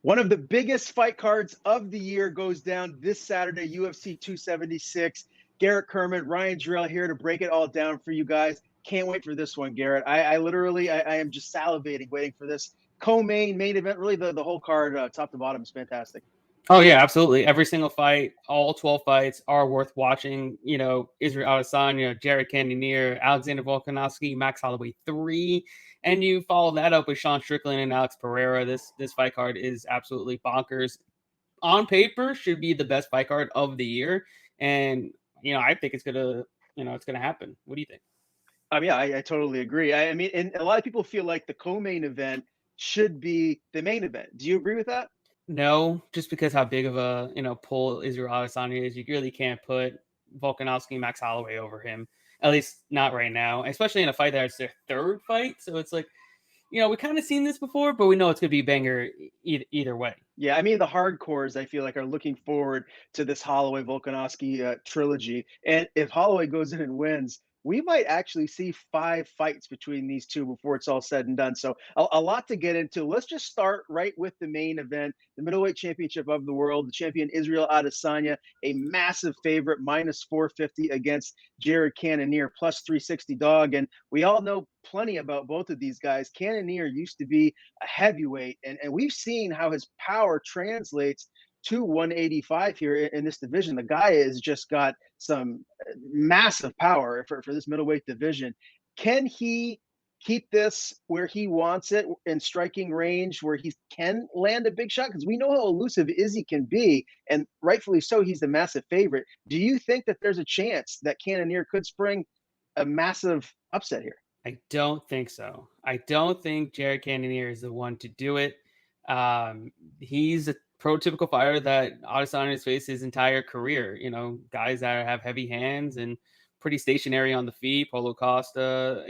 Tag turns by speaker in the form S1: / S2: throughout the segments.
S1: One of the biggest fight cards of the year goes down this Saturday, UFC 276. Garrett Kerman, Ryan Drell here to break it all down for you guys. Can't wait for this one, Garrett. I literally, I am just salivating waiting for this main event. Really, the whole card, top to bottom, is fantastic.
S2: Oh yeah, absolutely. Every single fight, all 12 fights are worth watching. You know, Israel Adesanya, Jared Cannonier, Alexander Volkonowski, Max Holloway 3, and you follow that up with Sean Strickland and Alex Pereira. This fight card is absolutely bonkers. On paper, should be the best fight card of the year, and I think it's gonna happen. What do you think?
S1: Yeah, I totally agree. I mean, and a lot of people feel like the co-main event should be the main event. Do you agree with that?
S2: No, just because how big of a pull Israel Adesanya is, you really can't put Volkanovski and Max Holloway over him. At least not right now, especially in a fight that's their third fight. So it's like, we kind of seen this before, but we know it's gonna be a banger either way.
S1: Yeah, I mean the hardcores, I feel like, are looking forward to this Holloway Volkanovski trilogy, and if Holloway goes in and wins, we might actually see 5 fights between these two before it's all said and done. So a lot to get into. Let's just start right with the main event, the middleweight championship of the world. The champion Israel Adesanya, a massive favorite, minus 450 against Jared Cannonier, plus 360 dog, and we all know plenty about both of these guys. Cannonier used to be a heavyweight, and we've seen how his power translates to 185 here in this division. The guy has just got some massive power for this middleweight division. Can he keep this where he wants it in striking range where he can land a big shot? Because we know how elusive Izzy can be, and rightfully so, he's the massive favorite. Do you think that there's a chance that Cannonier could spring a massive upset here?
S2: I don't think so. I don't think Jared Cannonier is the one to do it. He's a prototypical fighter that Adesanya has faced his entire career. Guys that have heavy hands and pretty stationary on the feet. Paulo Costa,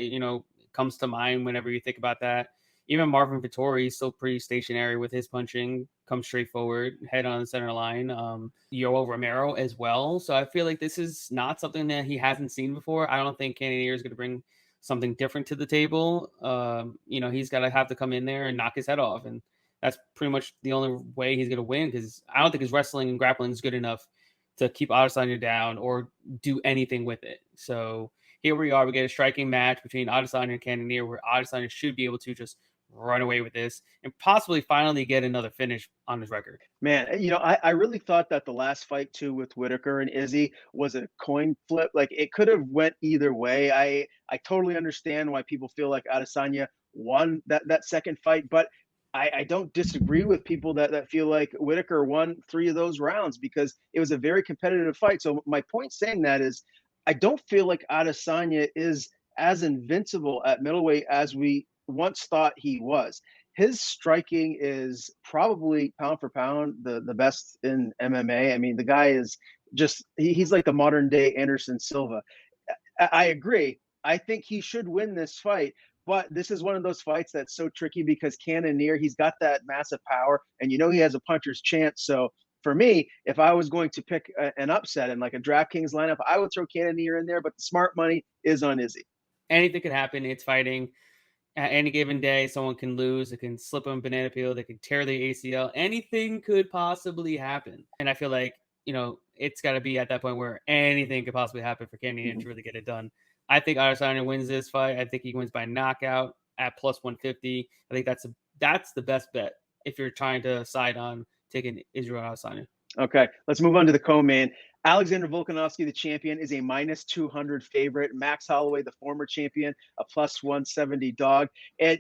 S2: comes to mind whenever you think about that. Even Marvin Vettori is still pretty stationary with his punching, comes straight forward, head on the center line. Yoel Romero as well. So I feel like this is not something that he hasn't seen before. I don't think Cannonier is going to bring something different to the table. He's got to have to come in there and knock his head off. And that's pretty much the only way he's going to win, because I don't think his wrestling and grappling is good enough to keep Adesanya down or do anything with it. So here we are. We get a striking match between Adesanya and Cannonier where Adesanya should be able to just run away with this and possibly finally get another finish on his record.
S1: Man, I really thought that the last fight too with Whitaker and Izzy was a coin flip. Like it could have went either way. I totally understand why people feel like Adesanya won that second fight, but I don't disagree with people that feel like Whitaker won 3 of those rounds because it was a very competitive fight. So my point saying that is I don't feel like Adesanya is as invincible at middleweight as we once thought he was. His striking is probably pound for pound the best in MMA. I mean, the guy is just he's like the modern day Anderson Silva. I agree. I think he should win this fight, but this is one of those fights that's so tricky because Cannonier, he's got that massive power, and he has a puncher's chance. So for me, if I was going to pick an upset in like a DraftKings lineup, I would throw Cannonier in there, but the smart money is on Izzy.
S2: Anything could happen. It's fighting. At any given day, someone can lose. It can slip on banana peel. They can tear the ACL. Anything could possibly happen. And I feel like, it's got to be at that point where anything could possibly happen for Cannonier to really get it done. I think Adesanya wins this fight. I think he wins by knockout at plus 150. I think that's the best bet if you're trying to side on taking Israel Adesanya.
S1: Okay, let's move on to the co-main. Alexander Volkanovski, the champion, is a minus 200 favorite. Max Holloway, the former champion, a plus 170 dog. And,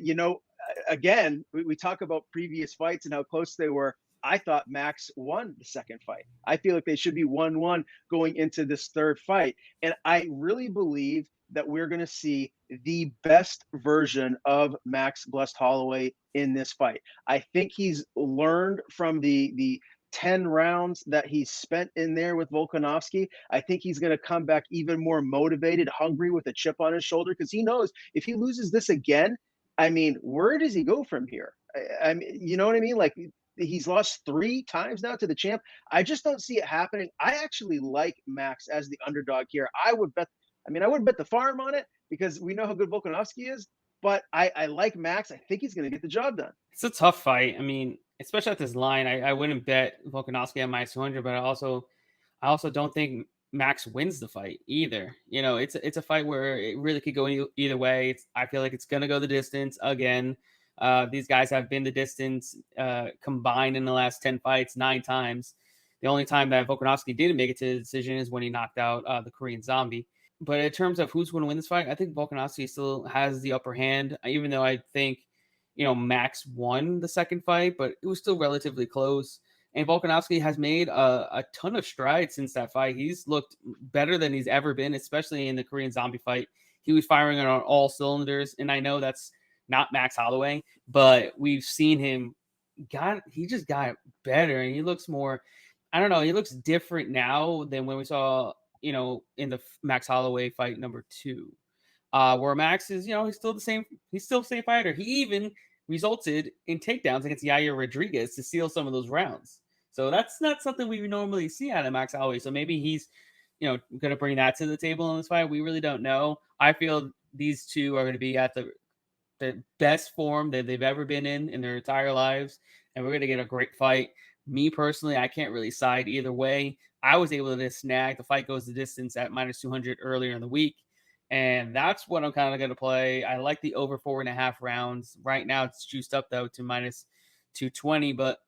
S1: again, we talk about previous fights and how close they were. I thought Max won the second fight. I feel like they should be 1-1 going into this third fight. And I really believe that we're going to see the best version of Max Blessed Holloway in this fight. I think he's learned from the 10 rounds that he's spent in there with Volkanovski. I think he's going to come back even more motivated, hungry, with a chip on his shoulder, because he knows if he loses this again, I mean, where does he go from here? I mean, you know what I mean? Like, he's lost 3 times now to the champ. I just don't see it happening. I actually like Max as the underdog here. I wouldn't bet the farm on it because we know how good Volkanovski is, but I like Max. I think he's going to get the job done.
S2: It's a tough fight. I mean, especially at this line. I wouldn't bet Volkanovski at minus 200, but I also don't think Max wins the fight either. It's a fight where it really could go either way. I feel like it's gonna go the distance again. These guys have been the distance combined in the last 10 fights 9 times. The only time that Volkanovski didn't make it to the decision is when he knocked out the Korean Zombie. But in terms of who's going to win this fight, I think Volkanovski still has the upper hand, even though I think, Max won the second fight, but it was still relatively close. And Volkanovski has made a ton of strides since that fight. He's looked better than he's ever been, especially in the Korean Zombie fight. He was firing on all cylinders, and I know that's not Max Holloway, but we've seen him he just got better, and he looks more, I don't know, he looks different now than when we saw, in the Max Holloway fight number 2. Where Max is, he's still the same fighter. He even resulted in takedowns against Yair Rodriguez to seal some of those rounds. So that's not something we normally see out of Max Holloway. So maybe he's, going to bring that to the table in this fight. We really don't know. I feel these two are going to be at the best form that they've ever been in their entire lives, and we're going to get a great fight. Me personally, I can't really side either way. I was able to snag the fight goes the distance at minus 200 earlier in the week, and that's what I'm kind of going to play. I like the over 4.5 rounds. Right now, it's juiced up, though, to minus 220, but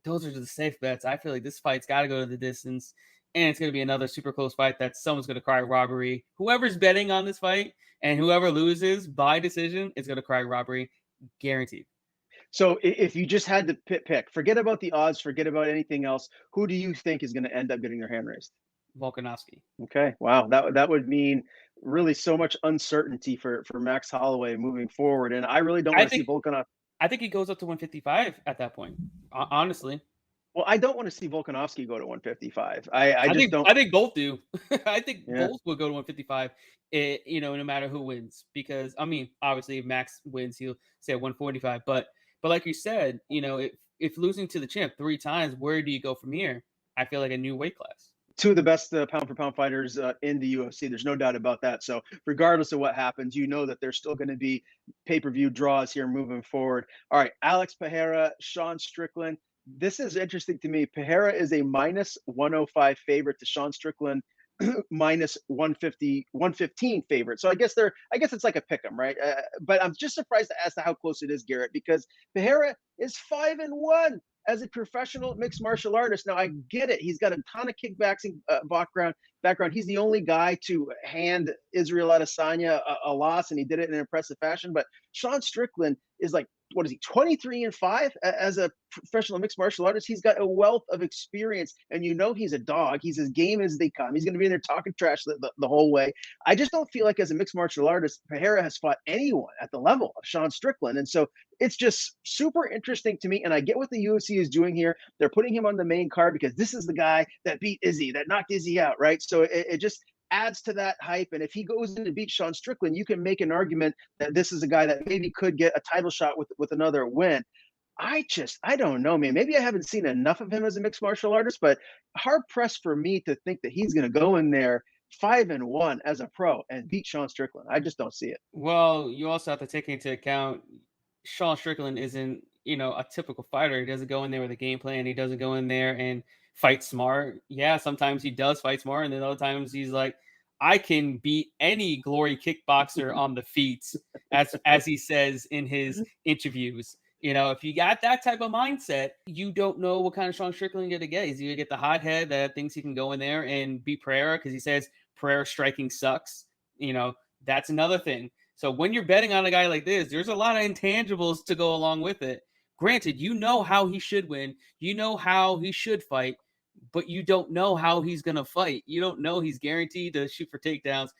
S2: those are the safe bets. I feel like this fight's got to go to the distance, and it's going to be another super close fight that someone's going to cry robbery. Whoever's betting on this fight and whoever loses by decision is going to cry robbery, guaranteed.
S1: So if you just had to pick, forget about the odds, forget about anything else, who do you think is going to end up getting their hand raised?
S2: Volkanovski.
S1: Okay, wow, that would mean really so much uncertainty for Max Holloway moving forward, and I really don't want to see Volkanovski.
S2: I think he goes up to 155 at that point. Honestly.
S1: Well, I don't want to see Volkanovski go to 155. I just don't.
S2: I think both do. I think
S1: Yeah.
S2: both will go to 155. No matter who wins, because I mean, obviously, if Max wins, he'll say 145. But like you said, if losing to the champ 3 times, where do you go from here? I feel like a new weight class.
S1: 2 of the best pound for pound fighters in the UFC. There's no doubt about that. So regardless of what happens, that there's still going to be pay-per-view draws here moving forward. All right, Alex Pereira, Sean Strickland. This is interesting to me. Pereira is a minus 105 favorite to Sean Strickland minus 115 favorite. So I guess it's like a pick 'em, right? But I'm just surprised as to how close it is, Garrett, because Pereira is 5-1 as a professional mixed martial artist. Now I get it; he's got a ton of kickboxing background. He's the only guy to hand Israel Adesanya a loss, and he did it in an impressive fashion. But Sean Strickland is like, what is he, 23-5 as a professional mixed martial artist? He's got a wealth of experience, and he's a dog. He's as game as they come. He's going to be in there talking trash the whole way. I just don't feel like as a mixed martial artist, Pereira has fought anyone at the level of Sean Strickland. And so it's just super interesting to me. And I get what the UFC is doing here. They're putting him on the main card because this is the guy that beat Izzy, that knocked Izzy out, right? So it just adds to that hype. And if he goes in to beat Sean Strickland, you can make an argument that this is a guy that maybe could get a title shot with another win. I don't know, man. Maybe I haven't seen enough of him as a mixed martial artist, but hard pressed for me to think that he's going to go in there 5-1 as a pro and beat Sean Strickland. I just don't see it.
S2: Well, you also have to take into account Sean Strickland isn't, a typical fighter. He doesn't go in there with a game plan. He doesn't go in there and fight smart. Yeah, sometimes he does fight smart, and then other times he's like, I can beat any glory kickboxer on the feet, as he says in his interviews. If you got that type of mindset, you don't know what kind of Sean Strickland you're going to get. He's going to get the hothead that thinks he can go in there and beat Pereira because he says Pereira striking sucks. That's another thing. So when you're betting on a guy like this, there's a lot of intangibles to go along with it. Granted, how he should win. How he should fight, but you don't know how he's going to fight. You don't know he's guaranteed to shoot for takedowns,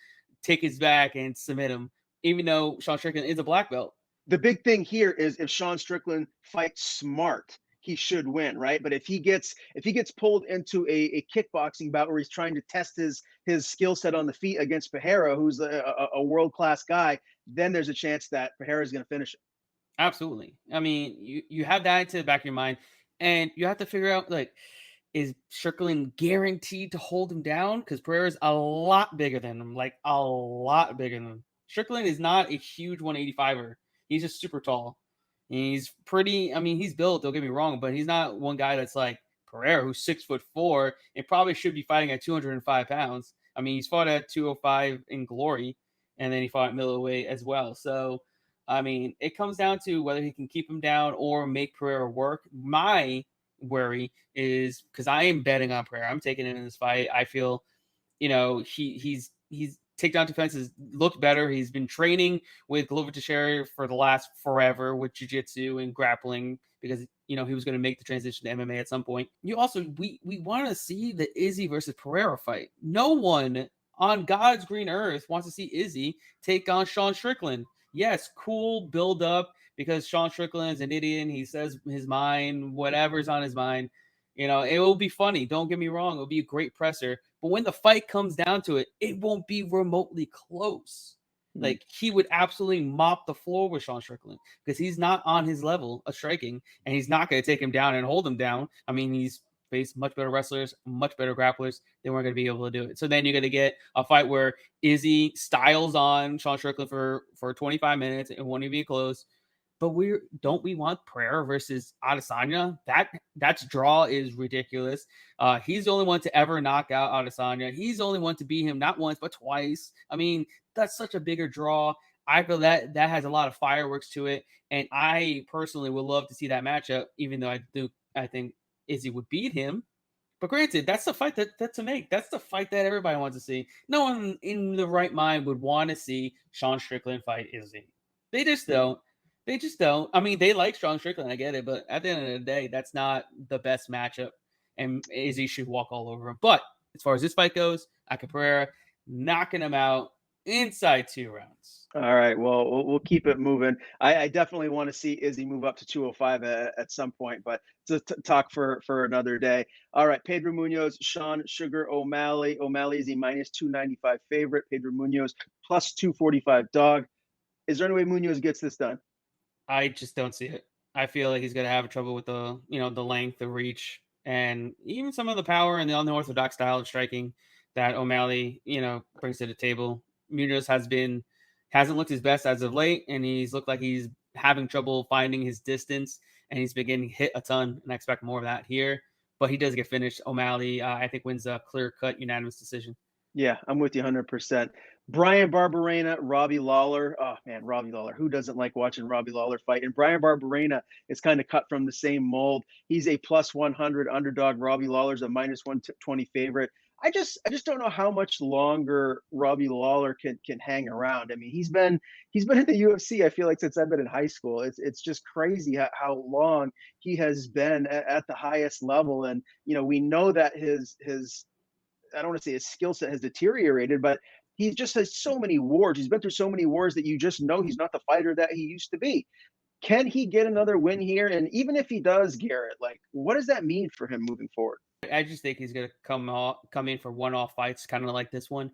S2: take his back, and submit him, even though Sean Strickland is a black belt.
S1: The big thing here is if Sean Strickland fights smart, he should win, right? But if he gets pulled into a kickboxing bout where he's trying to test his skill set on the feet against Pereira, who's a world-class guy, then there's a chance that Pereira is going to finish it.
S2: Absolutely. I mean, you have that to the back of your mind, and you have to figure out, like, is Strickland guaranteed to hold him down? Because Pereira's a lot bigger than him, like a lot bigger than him. Strickland is not a huge 185er. He's just super tall. He's pretty. I mean, he's built. Don't get me wrong, but he's not one guy that's like Pereira, who's 6'4" and probably should be fighting at 205 pounds. I mean, he's fought at 205 in Glory, and then he fought at middleweight as well. So, I mean, it comes down to whether he can keep him down or make Pereira work. My worry is because I am betting on Pereira. I'm taking him in this fight. I feel, he's takedown defense has looked better. He's been training with Glover Teixeira for the last forever with jiu-jitsu and grappling because he was going to make the transition to MMA at some point. We want to see the Izzy versus Pereira fight. No one on God's green earth wants to see Izzy take on Sean Strickland. Yes, cool build up because Sean Strickland's an idiot. He says his mind, whatever's on his mind. It will be funny. Don't get me wrong. It'll be a great presser. But when the fight comes down to it, it won't be remotely close. Like, he would absolutely mop the floor with Sean Strickland because he's not on his level of striking, and he's not going to take him down and hold him down. I mean, he's faced much better wrestlers, much better grapplers. They weren't going to be able to do it. So then you're going to get a fight where Izzy styles on Sean Strickland for 25 minutes. It won't even be close. But don't we want Pereira versus Adesanya? That's draw is ridiculous. He's the only one to ever knock out Adesanya. He's the only one to beat him not once but twice. I mean, that's such a bigger draw. I feel that has a lot of fireworks to it, and I personally would love to see that matchup. Even though I think Izzy would beat him. But granted, that's the fight that to make. That's the fight that everybody wants to see. No one in the right mind would want to see Sean Strickland fight Izzy. They just don't. They just don't. I mean, they like Sean Strickland. I get it. But at the end of the day, that's not the best matchup. And Izzy should walk all over him. But as far as this fight goes, Ike Pereira knocking him out inside 2 rounds.
S1: All right. Well, we'll keep it moving. I definitely want to see Izzy move up to 205 at some point, but to talk for another day. All right. Pedro Munoz, Sean Sugar O'Malley. O'Malley is a minus 295 favorite. Pedro Munoz plus 245 dog. Is there any way Munoz gets this done?
S2: I just don't see it. I feel like he's going to have trouble with the length, the reach, and even some of the power and the unorthodox style of striking that O'Malley, brings to the table. Munoz hasn't looked his best as of late, and he's looked like he's having trouble finding his distance, and he's been getting hit a ton, and I expect more of that here. But he does get finished. O'Malley, I think, wins a clear-cut unanimous decision.
S1: Yeah, I'm with you 100%. Brian Barberena, Robbie Lawler. Oh, man, Robbie Lawler. Who doesn't like watching Robbie Lawler fight? And Brian Barberena is kind of cut from the same mold. He's a plus 100 underdog. Robbie Lawler's a minus 120 favorite. I just don't know how much longer Robbie Lawler can hang around. I mean, he's been in the UFC, I feel like, since I've been in high school. It's just crazy how long he has been at the highest level. And, we know that his I don't want to say his skill set has deteriorated, but he just has so many wars. He's been through so many wars that you just know he's not the fighter that he used to be. Can he get another win here? And even if he does, Garrett, like, what does that mean for him moving forward?
S2: I just think he's going to come in for one-off fights, kind of like this one,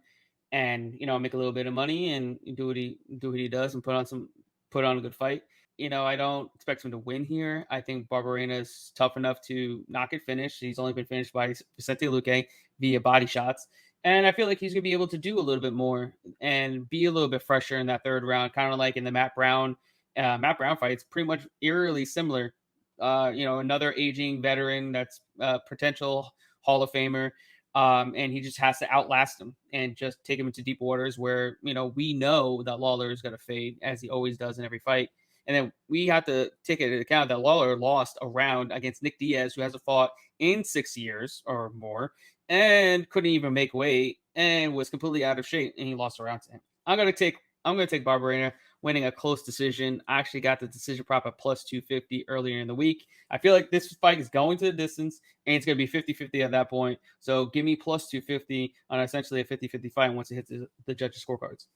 S2: and make a little bit of money and do what he does and put on a good fight. I don't expect him to win here. I think Barberena is tough enough to not get finished. He's only been finished by Vicente Luque via body shots. And I feel like he's going to be able to do a little bit more and be a little bit fresher in that third round, kind of like in the Matt Brown fight. It's pretty much eerily similar. Another aging veteran that's a potential Hall of Famer. And he just has to outlast him and just take him into deep waters where, we know that Lawler is going to fade, as he always does in every fight. And then we have to take into account that Lawler lost a round against Nick Diaz, who hasn't fought in 6 years or more and couldn't even make weight and was completely out of shape, and he lost a round to him. I'm gonna take Barberena winning a close decision. I actually got the decision prop at plus 250 earlier in the week. I feel like this fight is going to the distance, and it's going to be 50-50 at that point. So give me plus 250 on essentially a 50-50 fight once it hits the judges' scorecards.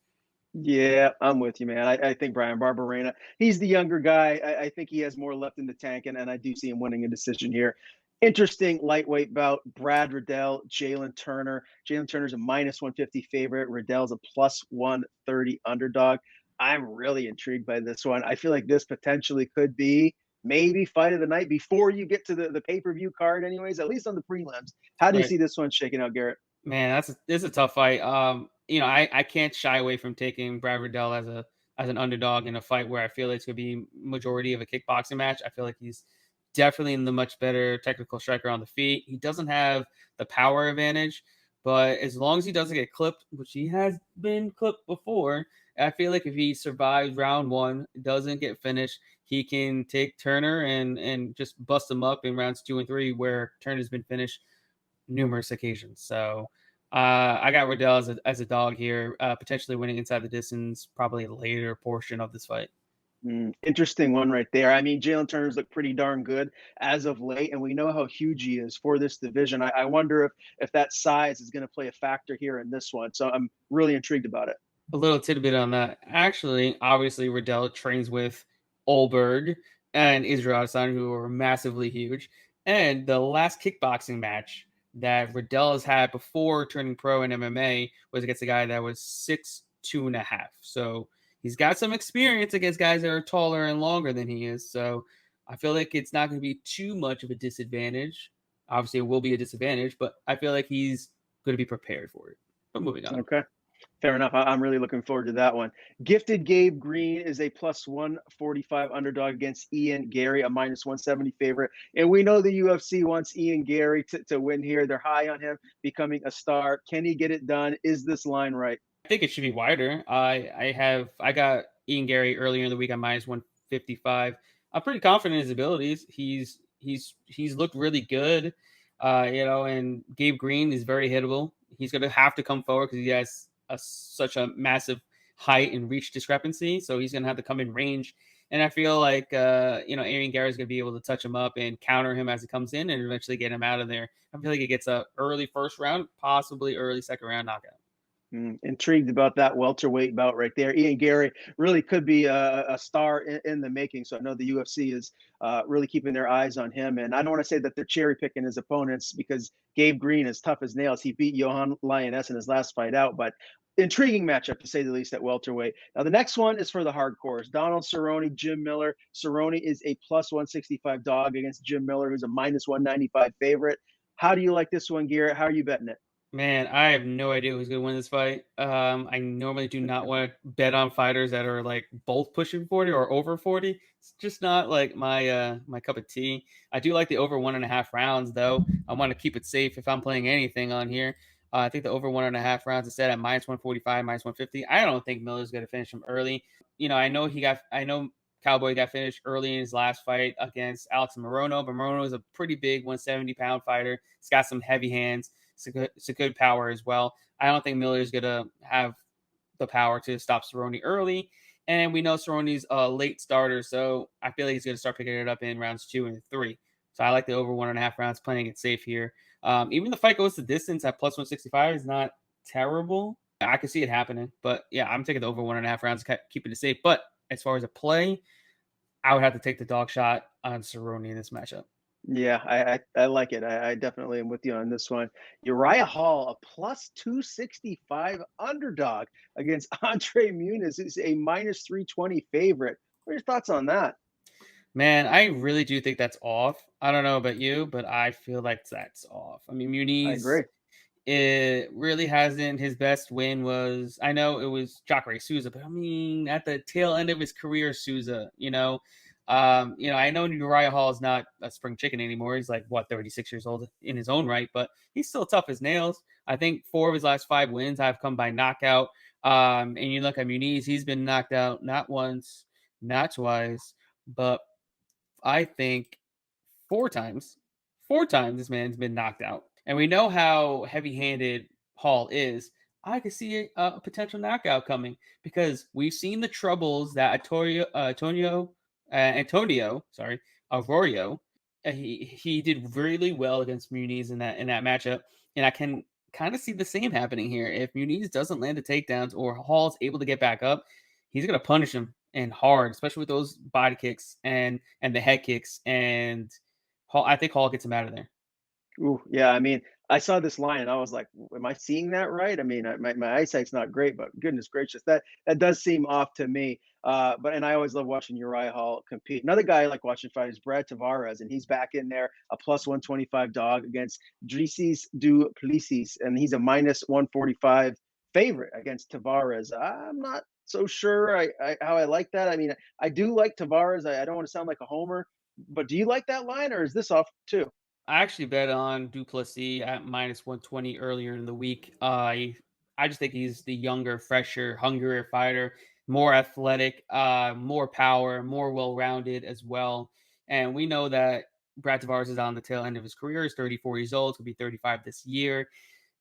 S1: Yeah, I'm with you, man. I think Brian Barberena, he's the younger guy. I think he has more left in the tank, and I do see him winning a decision here. Interesting lightweight bout. Brad Riddell, Jalen Turner. Jalen Turner's a minus 150 favorite. Riddell's a plus 130 underdog. I'm really intrigued by this one. I feel like this potentially could be maybe fight of the night before you get to the pay-per-view card anyways, at least on the prelims. How do you see this one shaking out, Garrett?
S2: Man, this is a tough fight. I can't shy away from taking Brad Riddell as as an underdog in a fight where I feel like it's going to be majority of a kickboxing match. I feel like he's definitely the much better technical striker on the feet. He doesn't have the power advantage, but as long as he doesn't get clipped, which he has been clipped before, I feel like if he survives round one, doesn't get finished, he can take Turner and just bust him up in rounds 2 and 3, where Turner's been finished numerous occasions. So I got Riddell as a dog here, potentially winning inside the distance, probably a later portion of this fight.
S1: Interesting one right there. I mean, Jalen Turner's looked pretty darn good as of late, and we know how huge he is for this division. I wonder if that size is going to play a factor here in this one. So I'm really intrigued about it.
S2: A little tidbit on that. Actually, obviously, Riddell trains with Olberg and Israel Adesanya, who are massively huge. And the last kickboxing match that Riddell has had before turning pro in MMA was against a guy that was 6'2.5". So he's got some experience against guys that are taller and longer than he is. So I feel like it's not going to be too much of a disadvantage. Obviously, it will be a disadvantage, but I feel like he's going to be prepared for it. But moving on.
S1: Okay. Fair enough. I'm really looking forward to that one. Gifted Gabe Green is a plus 145 underdog against Ian Gary, a minus 170 favorite. And we know the UFC wants Ian Gary to win here. They're high on him becoming a star. Can he get it done? Is this line right?
S2: I think it should be wider. I got Ian Gary earlier in the week on minus 155. I'm pretty confident in his abilities. He's looked really good. And Gabe Green is very hittable. He's going to have to come forward because he has such a massive height and reach discrepancy. So he's going to have to come in range. And I feel like, Ian Gary is going to be able to touch him up and counter him as he comes in and eventually get him out of there. I feel like it gets a early first round, possibly early second round knockout.
S1: Intrigued about that welterweight bout right there. Ian Gary really could be a star in the making. So I know the UFC is really keeping their eyes on him. And I don't want to say that they're cherry picking his opponents because Gabe Green is tough as nails. He beat Johan Lioness in his last fight out, but intriguing matchup to say the least at welterweight. Now the next one is for the hardcores. Donald Cerrone, Jim Miller. Cerrone is a plus 165 dog against Jim Miller, who's a minus 195 favorite. How do you like this one, Garrett? How are you betting it?
S2: Man, I have no idea who's going to win this fight. I normally do not want to bet on fighters that are like both pushing 40 or over 40. It's just not like my cup of tea. I do like the over 1.5 rounds though. I want to keep it safe if I'm playing anything on here. I think the over 1.5 rounds is set at minus 145, minus 150. I don't think Miller's going to finish him early. I know Cowboy got finished early in his last fight against Alex Morono, but Morono is a pretty big 170-pound fighter. He's got some heavy hands. It's a good power as well. I don't think Miller is going to have the power to stop Cerrone early. And we know Cerrone's a late starter, so I feel like he's going to start picking it up in rounds 2 and 3. So I like the over 1.5 rounds, playing it safe here. Even the fight goes to distance at plus 165 is not terrible. I can see it happening. But yeah, I'm taking the over 1.5 rounds, keeping it safe. But as far as a play, I would have to take the dog shot on Cerrone in this matchup.
S1: Yeah, I like it. I definitely am with you on this one. Uriah Hall, a plus 265 underdog against Andre Muniz, who's a minus 320 favorite. What are your thoughts on that?
S2: Man, I really do think that's off. I don't know about you, but I feel like that's off. I mean,
S1: I
S2: Muniz,
S1: agree.
S2: it really hasn't. His best win was, I know it was Jacare Souza, but I mean, at the tail end of his career, Souza, I know Uriah Hall is not a spring chicken anymore. He's like, 36 years old in his own right, but he's still tough as nails. I think 4 of his last 5 wins have come by knockout. And you look at Muniz, he's been knocked out not once, not twice, but I think 4 times. 4 times this man's been knocked out. And we know how heavy-handed Hall is. I could see a potential knockout coming because we've seen the troubles that Antonio Arroyo. He did really well against Muniz in that matchup, and I can kind of see the same happening here. If Muniz doesn't land the takedowns or Hall's able to get back up, he's gonna punish him and hard, especially with those body kicks and the head kicks. And I think Hall gets him out of there.
S1: Ooh, yeah. I mean, I saw this line and I was like, "Am I seeing that right?" I mean, my eyesight's not great, but goodness gracious, that does seem off to me. And I always love watching Uriah Hall compete. Another guy I like watching fight is Brad Tavares, and he's back in there, a plus 125 dog against Drisis du Plessis, and he's a minus 145 favorite against Tavares. I'm not so sure how I like that. I mean, I do like Tavares. I don't want to sound like a homer, but do you like that line, or is this off too?
S2: I actually bet on Duplessis at -120 earlier in the week. I just think he's the younger, fresher, hungrier fighter, more athletic, more power, more well-rounded as well. And we know that Brad Tavares is on the tail end of his career. He's 34 years old. He'll be 35 this year.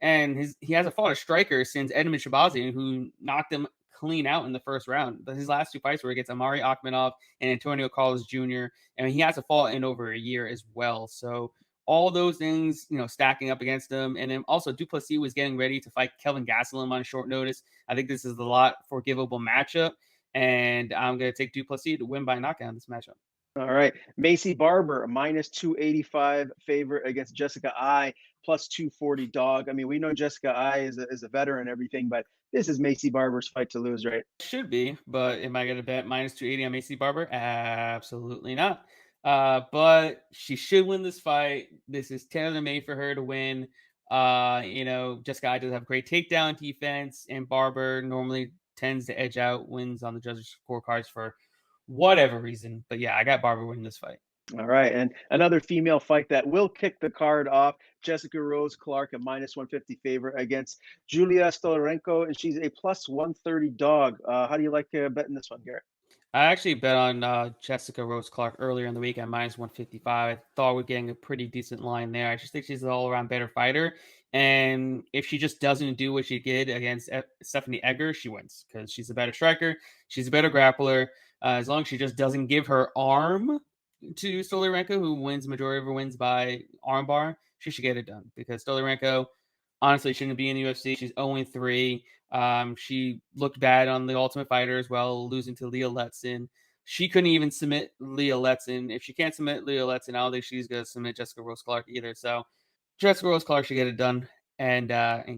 S2: And he hasn't fought a striker since Edmund Shabazian, who knocked him clean out in the first round. But his last two fights were against Amari Akhmanov and Antonio Carlos Jr. And he hasn't fought in over a year as well. So all those things, stacking up against him. And then also Duplessis was getting ready to fight Kelvin Gastelum on short notice. I think this is a lot forgivable matchup. And I'm going to take Duplessis to win by knockout in this matchup.
S1: All right. Macy Barber, a -285 favorite against Jessica I, +240 dog. I mean, we know Jessica I is a veteran and everything, but this is Macy Barber's fight to lose, right?
S2: Should be, but am I going to bet -280 on Macy Barber? Absolutely not. But she should win this fight. This is tailor made for her to win. Jessica I does have great takedown defense, and Barber normally tends to edge out wins on the judges' scorecards for whatever reason. But yeah, I got Barber winning this fight.
S1: All right. And another female fight that will kick the card off, Jessica Rose Clark, a -150 favorite against Julia Stolarenko, and she's a +130 dog. How do you like betting this one, Garrett?
S2: I actually bet on Jessica Rose Clark earlier in the week at -155. I thought we're getting a pretty decent line there. I just think she's an all around better fighter. And if she just doesn't do what she did against Stephanie Egger, she wins because she's a better striker. She's a better grappler. As long as she just doesn't give her arm to Stolarenko, who wins majority of her wins by armbar, she should get it done because Stolarenko honestly shouldn't be in the UFC. She's 0-3. She looked bad on the Ultimate Fighter as well, losing to Leah Letson. She couldn't even submit Leah Letson. If she can't submit Leah Letson, I don't think she's going to submit Jessica Rose Clark either. So Jessica Rose Clark should get it done and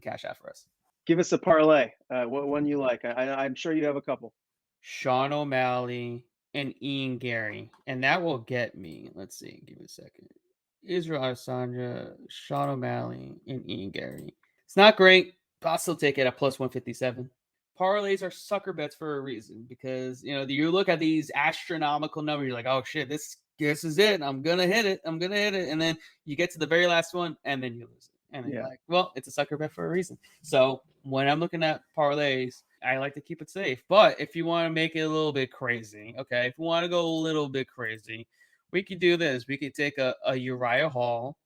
S2: cash out for us.
S1: Give us a parlay. What one you like? I'm sure you have a couple.
S2: Sean O'Malley and Ian Gary. And that will get me. Let's see. Give me a second. Israel Adesanya, Sean O'Malley, and Ian Gary. It's not great, but I'll still take it at +157. Parlays are sucker bets for a reason because you look at these astronomical numbers, you're like, oh shit, this is it. I'm gonna hit it. And then you get to the very last one, and then you lose it. And then you're like, well, it's a sucker bet for a reason. So when I'm looking at parlays, I like to keep it safe. But if you want to make it a little bit crazy, okay, if you want to go a little bit crazy, we could do this. We could take a Uriah Hall.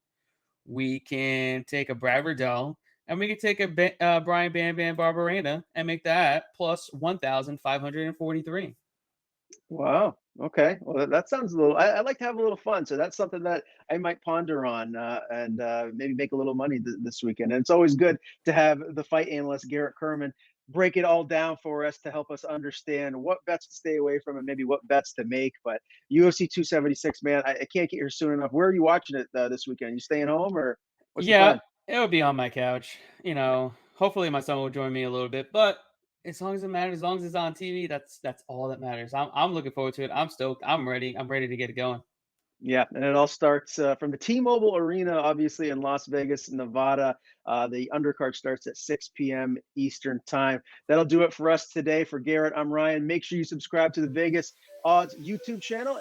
S2: We can take a Brad Riddell. And we could take a Brian Bam Bam Barberena and make that plus 1,543.
S1: Wow. Okay. Well, that sounds a little. I like to have a little fun, so that's something that I might ponder on and maybe make a little money this weekend. And it's always good to have the fight analyst Garrett Kerman break it all down for us to help us understand what bets to stay away from and maybe what bets to make. But UFC 276, man, I can't get here soon enough. Where are you watching it this weekend? You staying home or what's the plan?
S2: It would be on my couch. Hopefully my son will join me a little bit, but as long as it matters, as long as it's on TV, that's all that matters. I'm looking forward to it. I'm stoked. I'm ready. I'm ready to get it going.
S1: Yeah, and it all starts from the T-Mobile Arena, obviously in Las Vegas, Nevada. The undercard starts at 6 p.m. Eastern time. That'll do it for us today. For Garrett, I'm Ryan. Make sure you subscribe to the Vegas Odds YouTube channel.